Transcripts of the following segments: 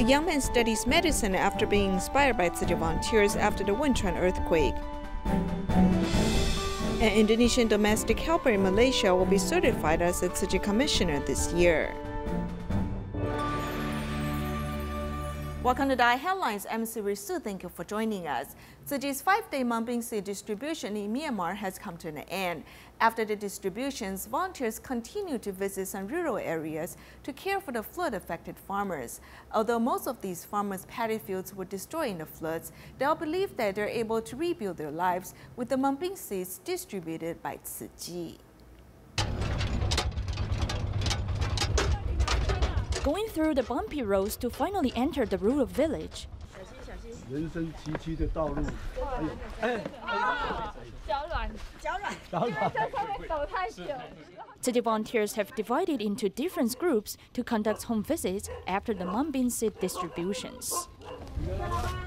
A young man studies medicine after being inspired by Tzu Chi volunteers after the Wenchuan Earthquake. An Indonesian domestic helper in Malaysia will be certified as a Tzu Chi Commissioner this year. Welcome to DaAi Headlines. I'm Siri Su. Thank you for joining us. Tzu Chi's 5-day Mambing seed distribution in Myanmar has come to an end. After the distributions, volunteers continue to visit some rural areas to care for the flood-affected farmers. Although most of these farmers' paddy fields were destroyed in the floods, they all believe that they're able to rebuild their lives with the Mambing seeds distributed by Tzu Chi. Going through the bumpy roads to finally enter the rural village. City volunteers have divided into different groups to conduct home visits after the Mambing seed distributions.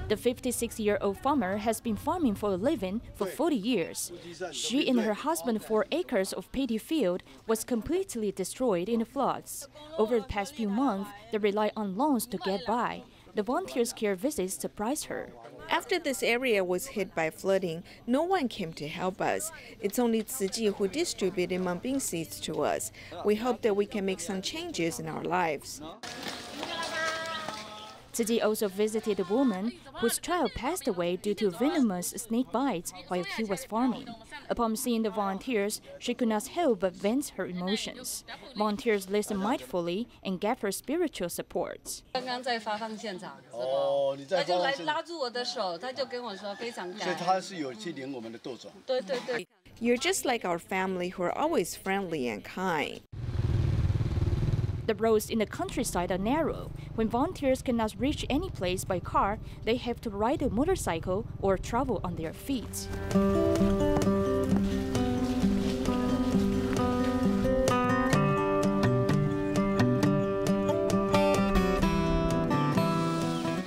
The 56-year-old farmer has been farming for a living for 40 years. She and her husband 4 acres of paddy field was completely destroyed in the floods. Over the past few months, they rely on loans to get by. The volunteers' care visits surprised her. After this area was hit by flooding, no one came to help us. It's only Tzu Chi who distributed Mambing seeds to us. We hope that we can make some changes in our lives. Tzu Chi also visited a woman whose child passed away due to venomous snake bites while he was farming. Upon seeing the volunteers, she could not help but vent her emotions. Volunteers listened mindfully and gave her spiritual support. You're just like our family who are always friendly and kind. The roads in the countryside are narrow. When volunteers cannot reach any place by car, they have to ride a motorcycle or travel on their feet.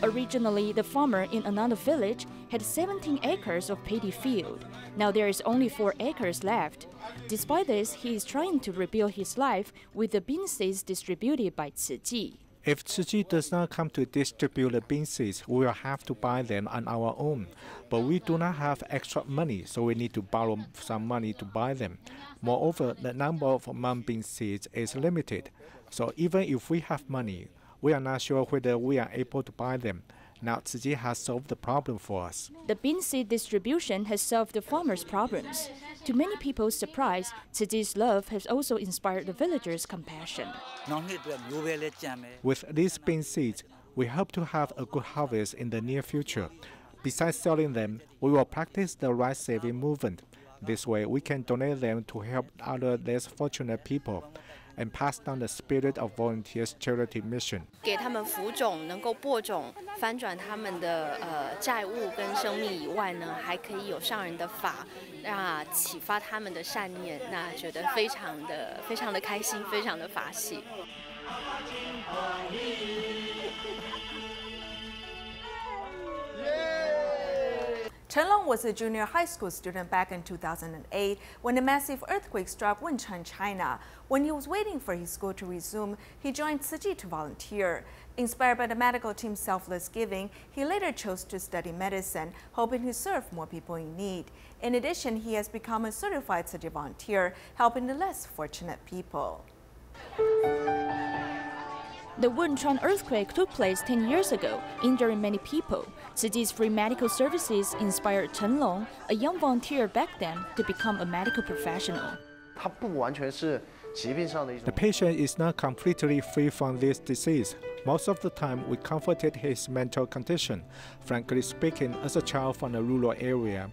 Originally, the farmer in another village had 17 acres of paddy field. Now there is only 4 acres left. Despite this, he is trying to rebuild his life with the bean seeds distributed by Tzu Chi. If Tzu Chi does not come to distribute the bean seeds, we will have to buy them on our own. But we do not have extra money, so we need to borrow some money to buy them. Moreover, the number of Mambing seeds is limited. So even if we have money, we are not sure whether we are able to buy them. Now Tzu Chi has solved the problem for us. The bean seed distribution has solved the farmers' problems. To many people's surprise, Tzu Chi's love has also inspired the villagers' compassion. With these bean seeds, we hope to have a good harvest in the near future. Besides selling them, we will practice the rice-saving movement. This way, we can donate them to help other less fortunate people and pass down the spirit of volunteers' charity mission. 给他们浮种，能够播种，翻转他们的债务跟生命以外呢，还可以有上人的法，启发他们的善念，那觉得非常的开心，非常的法喜。Chen Long was a junior high school student back in 2008 when a massive earthquake struck Wenchuan, China. When he was waiting for his school to resume, he joined Tzu Chi to volunteer. Inspired by the medical team's selfless giving, he later chose to study medicine, hoping to serve more people in need. In addition, he has become a certified Tzu Chi volunteer, helping the less fortunate people. The Wenchuan earthquake took place 10 years ago, injuring many people. Tzu Chi's free medical services inspired Chen Long, a young volunteer back then, to become a medical professional. The patient is not completely free from this disease. Most of the time, we comforted his mental condition. Frankly speaking, as a child from a rural area,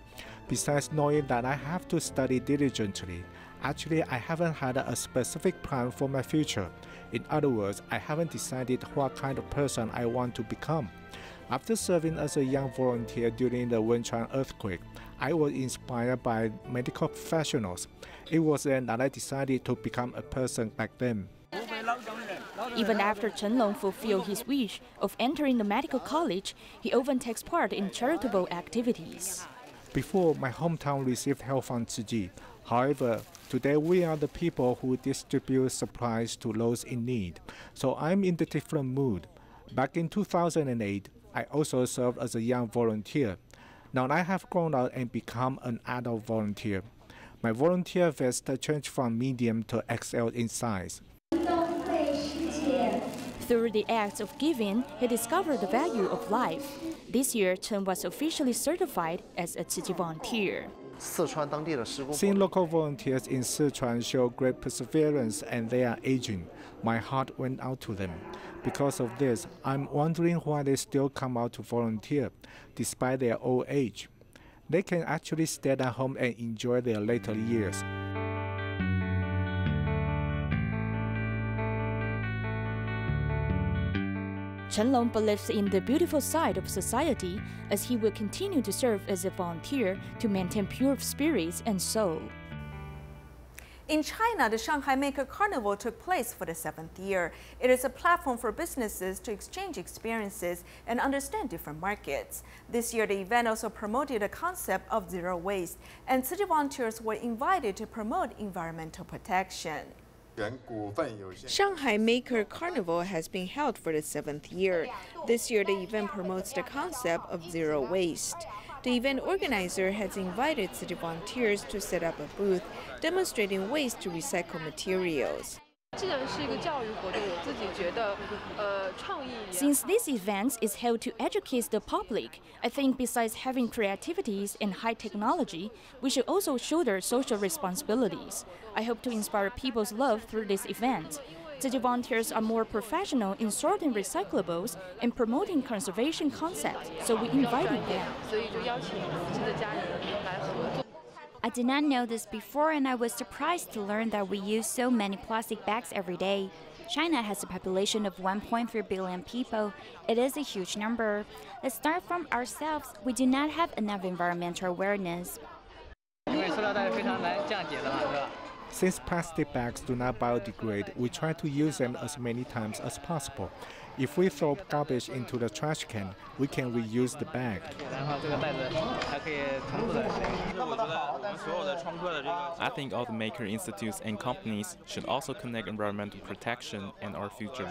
besides knowing that I have to study diligently, actually I haven't had a specific plan for my future. In other words, I haven't decided what kind of person I want to become. After serving as a young volunteer during the Wenchuan earthquake, I was inspired by medical professionals. It was then that I decided to become a person like them. Even after Chen Long fulfilled his wish of entering the medical college, he often takes part in charitable activities. Before, my hometown received help from Tzu Chi. However, today we are the people who distribute supplies to those in need. So I'm in a different mood. Back in 2008, I also served as a young volunteer. Now I have grown up and become an adult volunteer. My volunteer vest changed from medium to XL in size. Through the acts of giving, he discovered the value of life. This year, Chen was officially certified as a Tzu Chi volunteer. Seeing local volunteers in Sichuan show great perseverance and they are aging, my heart went out to them. Because of this, I'm wondering why they still come out to volunteer, despite their old age. They can actually stay at home and enjoy their later years. Chen Long believes in the beautiful side of society as he will continue to serve as a volunteer to maintain pure spirits and soul. In China, the Shanghai Maker Carnival took place for the 7th year. It is a platform for businesses to exchange experiences and understand different markets. This year, the event also promoted the concept of zero waste, and city volunteers were invited to promote environmental protection. Shanghai Maker Carnival has been held for the 7th year. This year, the event promotes the concept of zero waste. The event organizer has invited city volunteers to set up a booth demonstrating ways to recycle materials. Since this event is held to educate the public, I think besides having creativities and high technology, we should also shoulder social responsibilities. I hope to inspire people's love through this event. Tzu Chi volunteers are more professional in sorting recyclables and promoting conservation concepts, so we invited them. I did not know this before, and I was surprised to learn that we use so many plastic bags every day. China has a population of 1.3 billion people. It is a huge number. Let's start from ourselves. We do not have enough environmental awareness. Since plastic bags do not biodegrade, we try to use them as many times as possible. If we throw garbage into the trash can, we can reuse the bag. I think all the maker institutes and companies should also connect environmental protection and our future.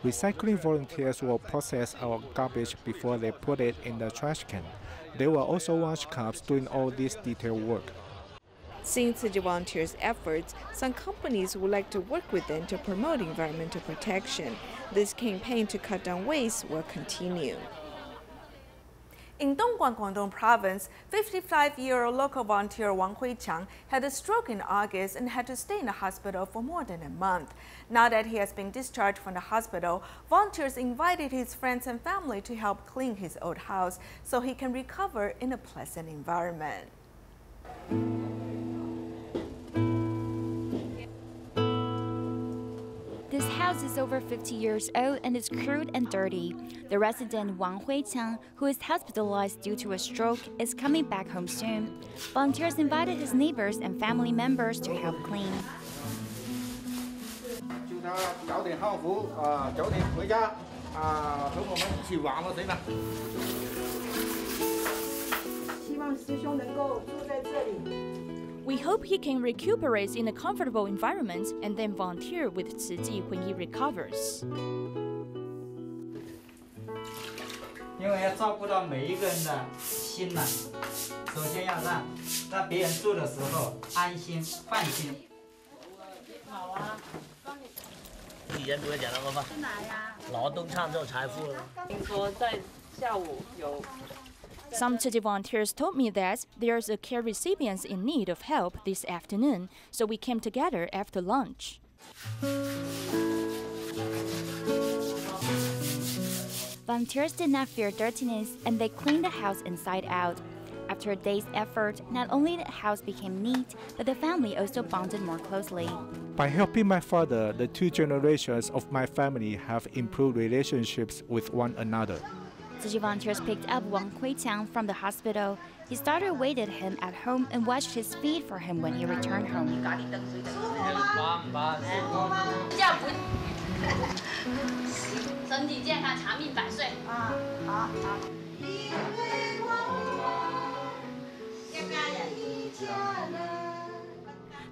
Recycling volunteers will process our garbage before they put it in the trash can. They will also wash cups doing all this detailed work. Seeing Tzu Chi volunteers' efforts, some companies would like to work with them to promote environmental protection. This campaign to cut down waste will continue. In Dongguan, Guangdong Province, 55-year-old local volunteer Wang Huiqiang had a stroke in August and had to stay in the hospital for more than a month. Now that he has been discharged from the hospital, volunteers invited his friends and family to help clean his old house so he can recover in a pleasant environment. This house is over 50 years old and is crude and dirty. The resident Wang Huiqiang, who is hospitalized due to a stroke, is coming back home soon. Volunteers invited his neighbors and family members to help clean. We hope he can recuperate in a comfortable environment and then volunteer with Tzu Chi when he recovers. 因为要照顾到每一个人的心呢，首先要让别人住的时候安心放心。好啊，以前不会讲那个吗？去哪呀？劳动创造财富。听说在下午有。 Some Tzu Chi volunteers told me that there's a care recipient in need of help this afternoon, so we came together after lunch. Volunteers did not fear dirtiness, and they cleaned the house inside out. After a day's effort, not only the house became neat, but the family also bonded more closely. By helping my father, the two generations of my family have improved relationships with one another. Tzu Chi volunteers picked up Wang Huiqiang from the hospital. His daughter waited him at home and watched his feed for him when he returned home.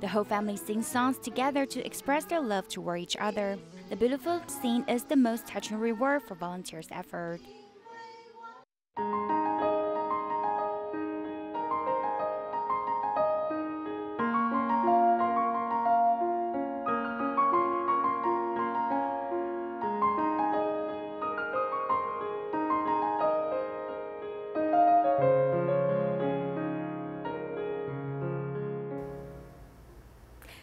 The whole family sings songs together to express their love toward each other. The beautiful scene is the most touching reward for volunteers' effort.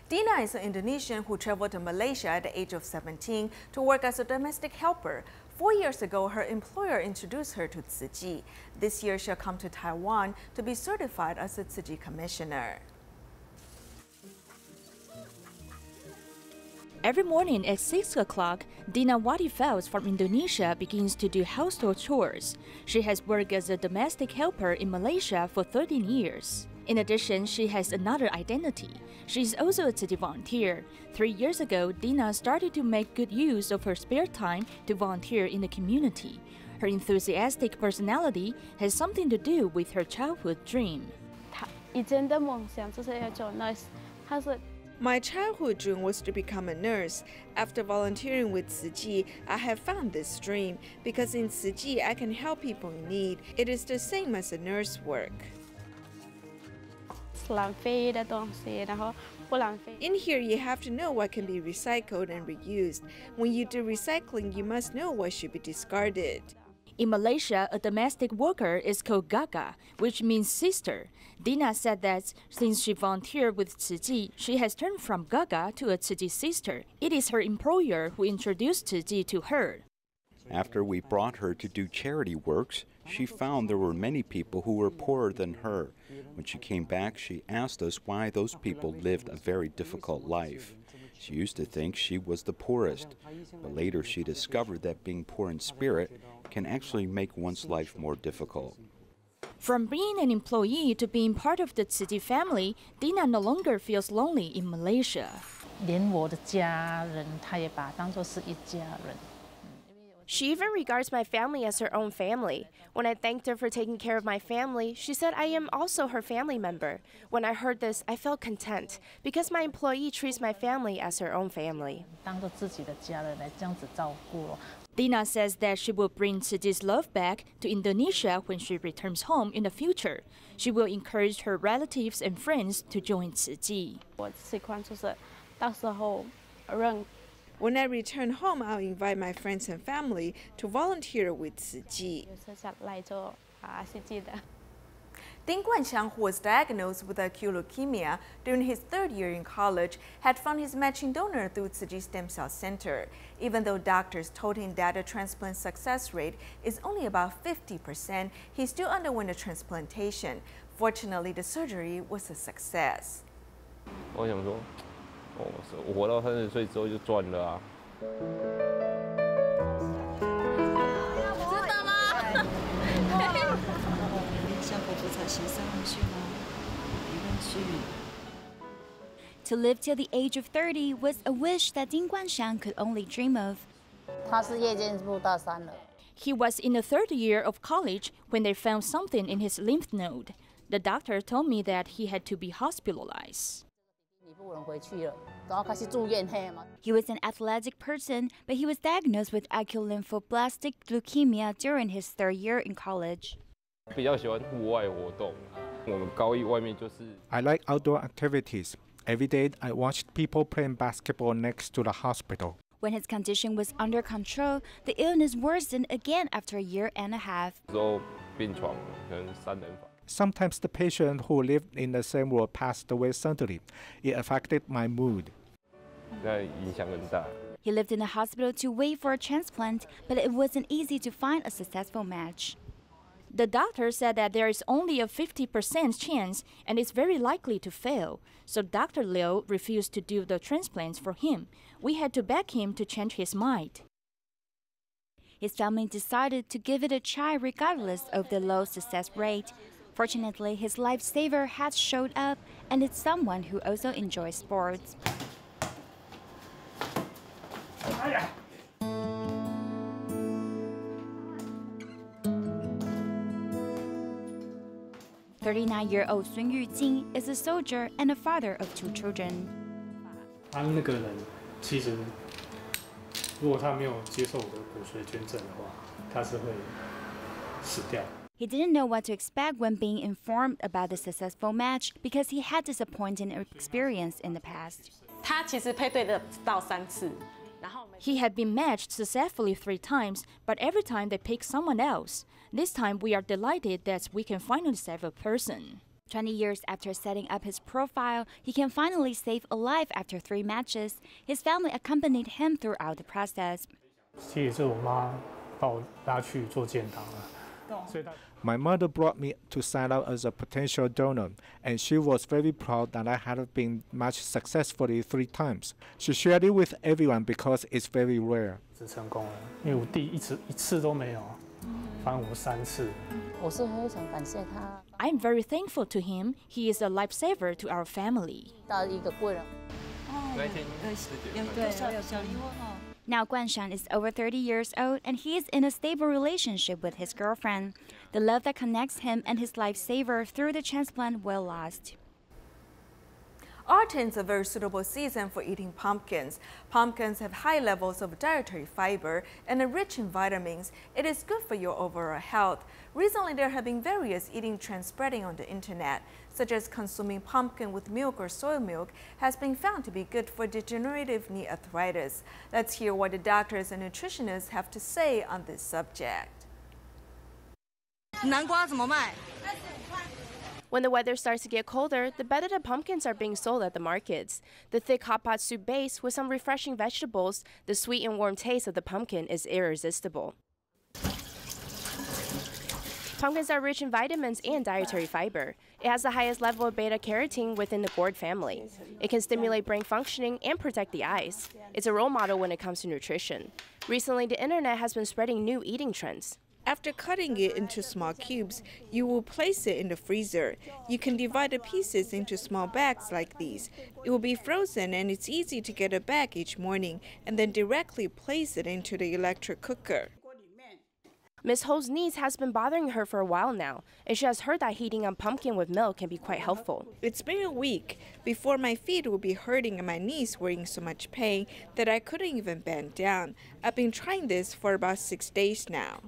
Dina is an Indonesian who traveled to Malaysia at the age of 17 to work as a domestic helper. 4 years ago, her employer introduced her to Tzu Chi. This year, she'll come to Taiwan to be certified as a Tzu Chi Commissioner. Every morning at 6 o'clock, Dina Watifels from Indonesia begins to do household chores. She has worked as a domestic helper in Malaysia for 13 years. In addition, she has another identity. She is also a Tzu Chi volunteer. 3 years ago, Dina started to make good use of her spare time to volunteer in the community. Her enthusiastic personality has something to do with her childhood dream. My childhood dream was to become a nurse. After volunteering with Tzu Chi, I have found this dream because in Tzu Chi I can help people in need. It is the same as a nurse work. In here, you have to know what can be recycled and reused. When you do recycling, you must know what should be discarded. In Malaysia, a domestic worker is called Gaga, which means sister. Dina said that since she volunteered with Tzu Chi, she has turned from Gaga to a Tzu Chi sister. It is her employer who introduced Tzu Chi to her. After we brought her to do charity works, she found there were many people who were poorer than her. When she came back, she asked us why those people lived a very difficult life. She used to think she was the poorest, but later she discovered that being poor in spirit can actually make one's life more difficult. From being an employee to being part of the Tzu Chi family, Dina no longer feels lonely in Malaysia. She even regards my family as her own family. When I thanked her for taking care of my family, she said I am also her family member. When I heard this, I felt content because my employee treats my family as her own family. Dina says that she will bring Tzu Chi's love back to Indonesia when she returns home in the future. She will encourage her relatives and friends to join Tzu Chi. When I return home, I'll invite my friends and family to volunteer with Tzu Chi.丁冠翔, who was diagnosed with acute leukemia during his 3rd year in college, had found his matching donor through Tzu Chi Stem Cell Center. Even though doctors told him that the transplant success rate is only about 50%, he still underwent a transplantation. Fortunately, the surgery was a success. 我活到30岁之后就赚了啊。To live till the age of 30 was a wish that Ding Guanxiang could only dream of. He was in the 3rd year of college when they found something in his lymph node. The doctor told me that he had to be hospitalized. He was an athletic person, but he was diagnosed with acute lymphoblastic leukemia during his 3rd year in college. I like outdoor activities. Every day I watched people playing basketball next to the hospital. When his condition was under control, the illness worsened again after a year and a half. Sometimes the patient who lived in the same ward passed away suddenly. It affected my mood. He lived in the hospital to wait for a transplant, but it wasn't easy to find a successful match. The doctor said that there is only a 50% chance and it's very likely to fail. So Dr. Liu refused to do the transplants for him. We had to beg him to change his mind. His family decided to give it a try regardless of the low success rate. Fortunately, his lifesaver has showed up, and it's someone who also enjoys sports. 39-year-old孙育靖is a soldier and a father of 2 children. 他那个人其实，如果他没有接受我的骨髓捐赠的话，他是会死掉。 He didn't know what to expect when being informed about the successful match because he had disappointing experience in the past. 他其实配对的到3次。 He had been matched successfully 3 times, but every time they picked someone else. This time we are delighted that we can finally save a person. 20 years after setting up his profile, he can finally save a life after 3 matches. His family accompanied him throughout the process. 其实是我妈把我拉去做建档了。 My mother brought me to sign up as a potential donor, and she was very proud that I had been matched successfully 3 times. She shared it with everyone because it's very rare. 只成功了，因为我一次都没有，反正我3次。我是非常感谢他。 I'm very thankful to him. He is a lifesaver to our family. 到一个贵人。Now Guanshan is over 30 years old and he is in a stable relationship with his girlfriend. The love that connects him and his lifesaver through the transplant will last. Autumn is a very suitable season for eating pumpkins. Pumpkins have high levels of dietary fiber and are rich in vitamins. It is good for your overall health. Recently, there have been various eating trends spreading on the internet, such as consuming pumpkin with milk or soy milk has been found to be good for degenerative knee arthritis. Let's hear what the doctors and nutritionists have to say on this subject. 南瓜怎么卖? When the weather starts to get colder, the better the pumpkins are being sold at the markets. The thick hot pot soup base with some refreshing vegetables, the sweet and warm taste of the pumpkin is irresistible. Pumpkins are rich in vitamins and dietary fiber. It has the highest level of beta-carotene within the gourd family. It can stimulate brain functioning and protect the eyes. It's a role model when it comes to nutrition. Recently, the internet has been spreading new eating trends. After cutting it into small cubes, you will place it in the freezer. You can divide the pieces into small bags like these. It will be frozen and it's easy to get a bag each morning and then directly place it into the electric cooker. Ms. Ho's knees has been bothering her for a while now, and she has heard that heating up pumpkin with milk can be quite helpful. It's been a week. Before, my feet would be hurting and my knees were in so much pain that I couldn't even bend down. I've been trying this for about 6 days now.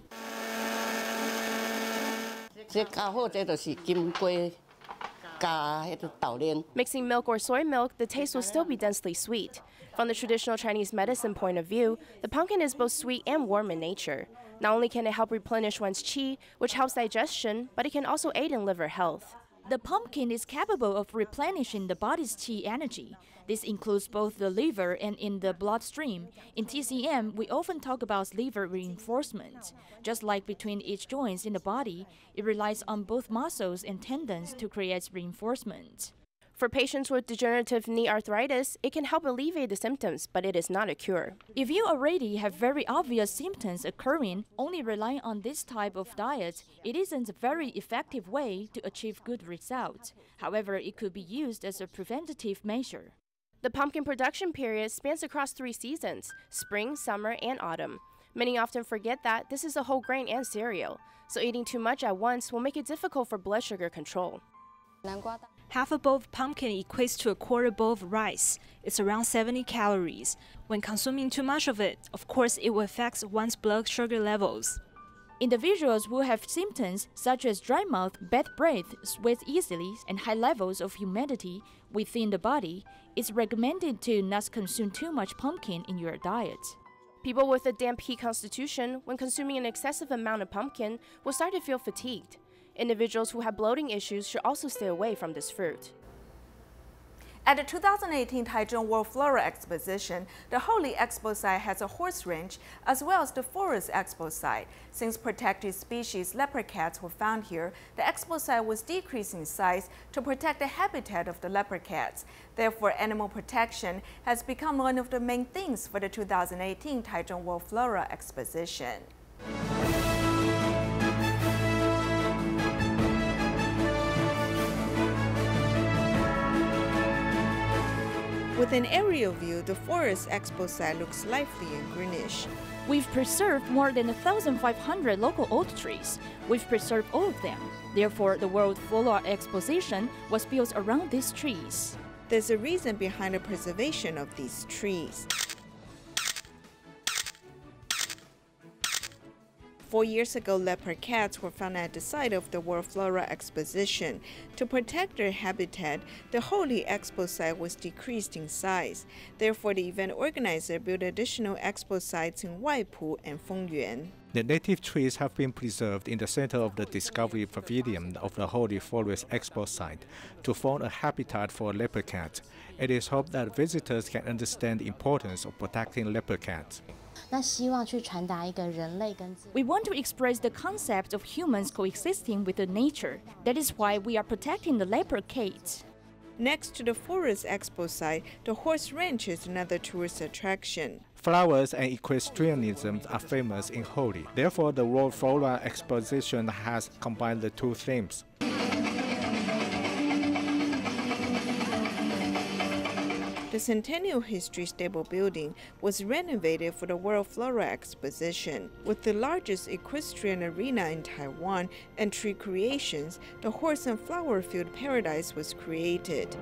Mixing milk or soy milk, the taste will still be densely sweet. From the traditional Chinese medicine point of view, the pumpkin is both sweet and warm in nature. Not only can it help replenish one's qi, which helps digestion, but it can also aid in liver health. The pumpkin is capable of replenishing the body's qi energy. This includes both the liver and in the bloodstream. In TCM, we often talk about liver reinforcement. Just like between each joint in the body, it relies on both muscles and tendons to create reinforcement. For patients with degenerative knee arthritis, it can help alleviate the symptoms, but it is not a cure. If you already have very obvious symptoms occurring, only relying on this type of diet, it isn't a very effective way to achieve good results. However, it could be used as a preventative measure. The pumpkin production period spans across 3 seasons: spring, summer, and autumn. Many often forget that this is a whole grain and cereal, so eating too much at once will make it difficult for blood sugar control. Half a bowl of pumpkin equates to a quarter bowl of rice. It's around 70 calories. When consuming too much of it, of course, it will affect one's blood sugar levels. Individuals who have symptoms such as dry mouth, bad breath, sweat easily, and high levels of humidity within the body, it's recommended to not consume too much pumpkin in your diet. People with a damp heat constitution, when consuming an excessive amount of pumpkin, will start to feel fatigued. Individuals who have bloating issues should also stay away from this fruit. At the 2018 Taichung World Flora Exposition, the Holy Expo site has a horse ranch as well as the Forest Expo site. Since protected species leopard cats were found here, the expo site was decreasing in size to protect the habitat of the leopard cats. Therefore, animal protection has become one of the main things for the 2018 Taichung World Flora Exposition. With an aerial view, the Forest Expo site looks lively and greenish. We've preserved more than 1,500 local oak trees. We've preserved all of them. Therefore, the World Flora Exposition was built around these trees. There's a reason behind the preservation of these trees. 4 years ago, leopard cats were found at the site of the World Flora Exposition. To protect their habitat, the Holy Expo site was decreased in size. Therefore, the event organizer built additional expo sites in Waipu and Fengyuan. The native trees have been preserved in the center of the Discovery Pavilion of the Holy Forest Expo site to form a habitat for leopard cats. It is hoped that visitors can understand the importance of protecting leopard cats. We want to express the concept of humans coexisting with the nature. That is why we are protecting the leopard cats. Next to the Forest Expo site, the horse ranch is another tourist attraction. Flowers and equestrianism are famous in Holi. Therefore, the World Flora Exposition has combined the two themes. The Centennial History Stable building was renovated for the World Flora Exposition. With the largest equestrian arena in Taiwan and tree creations, the horse and flower field paradise was created.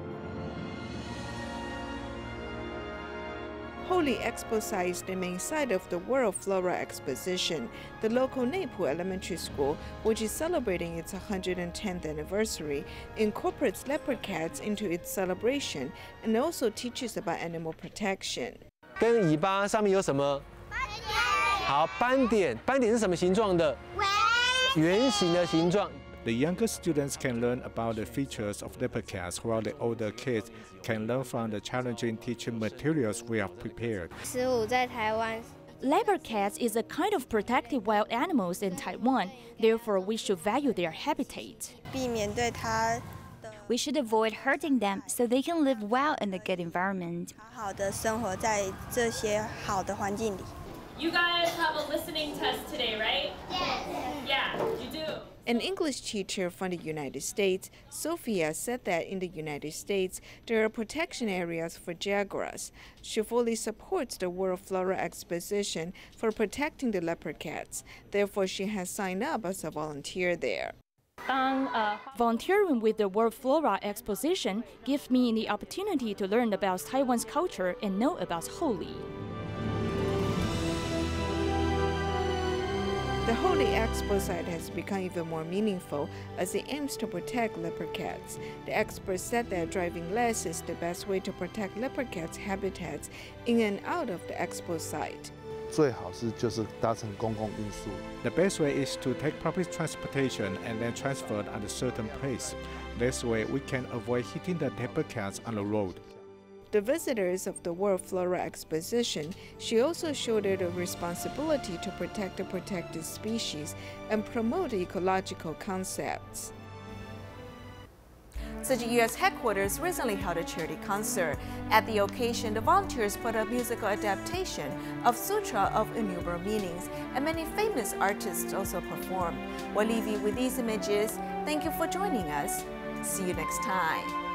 Holy Expo site is the main site of the World Flora Exposition. The local Neipu Elementary School, which is celebrating its 110th anniversary, incorporates leopard cats into its celebration and also teaches about animal protection. 跟尾巴上面有什么？好，斑点。斑点是什么形状的？圆形的形状。 The younger students can learn about the features of leopard cats, while the older kids can learn from the challenging teaching materials we have prepared. Leopard cats is a kind of protected wild animals in Taiwan. Therefore, we should value their habitat. We should avoid hurting them so they can live well in a good environment. You guys have a listening test today, right? Yes. Yeah, you do. An English teacher from the United States, Sophia, said that in the United States, there are protection areas for jaguars. She fully supports the World Flora Exposition for protecting the leopard cats. Therefore, she has signed up as a volunteer there. Volunteering with the World Flora Exposition gives me the opportunity to learn about Taiwan's culture and know about Holi. The Holy Expo site has become even more meaningful as it aims to protect leopard cats. The experts said that driving less is the best way to protect leopard cats' habitats in and out of the expo site. The best way is to take public transportation and then transfer it at a certain place. This way, we can avoid hitting the leopard cats on the road. The visitors of the World Flora Exposition, she also shouldered a responsibility to protect the protected species and promote ecological concepts. Tzu Chi U.S. headquarters recently held a charity concert. At the occasion, the volunteers put up musical adaptation of Sutra of Innumerable Meanings, and many famous artists also performed. We'll leave you with these images. Thank you for joining us. See you next time.